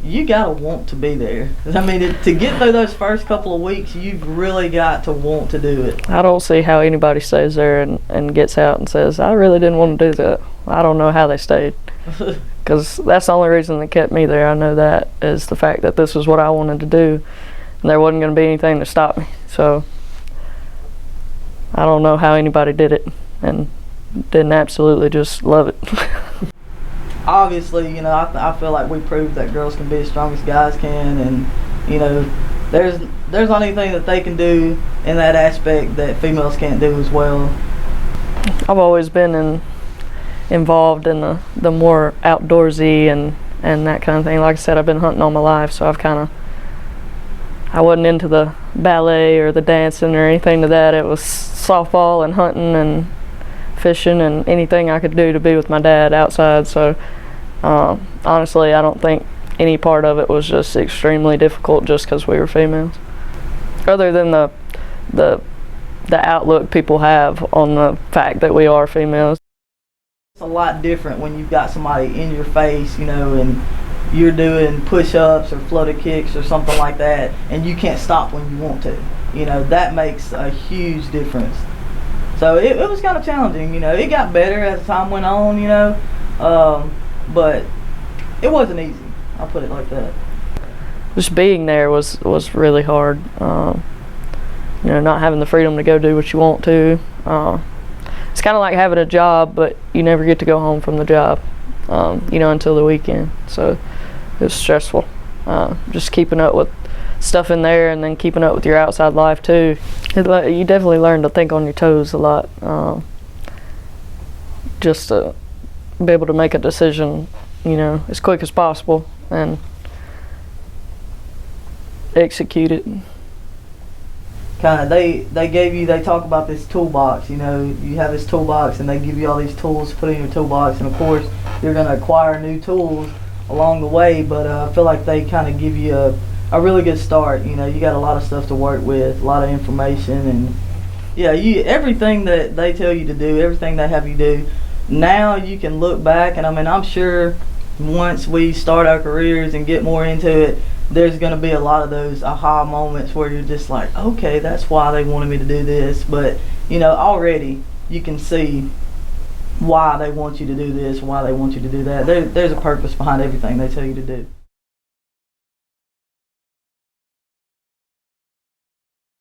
you gotta want to be there. I mean, to get through those first couple of weeks, you've really got to want to do it. I don't see how anybody stays there and gets out and says, I really didn't want to do that. I don't know how they stayed. Because that's the only reason that kept me there. I know that is the fact that this was what I wanted to do, and there wasn't going to be anything to stop me. So I don't know how anybody did it and didn't absolutely just love it. Obviously, I feel like we proved that girls can be as strong as guys can, and there's not anything that they can do in that aspect that females can't do as well. I've always been involved in the more outdoorsy and that kind of thing. Like I said, I've been hunting all my life, so I wasn't into the ballet or the dancing or anything to that. It was softball and hunting and fishing and anything I could do to be with my dad outside. So honestly, I don't think any part of it was just extremely difficult just because we were females, other than the outlook people have on the fact that we are females. It's a lot different when you've got somebody in your face, and you're doing push-ups or flutter kicks or something like that, and you can't stop when you want to. That makes a huge difference. So it was kind of challenging, It got better as time went on, but it wasn't easy. I'll put it like that. Just being there was really hard. Not having the freedom to go do what you want to. It's kind of like having a job, but you never get to go home from the job, until the weekend. So it was stressful. Just keeping up with stuff in there and then keeping up with your outside life too. You definitely learn to think on your toes a lot, just to be able to make a decision, as quick as possible and execute it. Kind of, they talk about this toolbox. You have this toolbox and they give you all these tools to put in your toolbox, and of course you're going to acquire new tools along the way, but I feel like they kind of give you a really good start. You got a lot of stuff to work with, a lot of information, and everything that they tell you to do, everything they have you do, now you can look back, and I'm sure once we start our careers and get more into it, there's going to be a lot of those aha moments where you're just like, okay, that's why they wanted me to do this. But already you can see why they want you to do this, why they want you to do that. There's a purpose behind everything they tell you to do.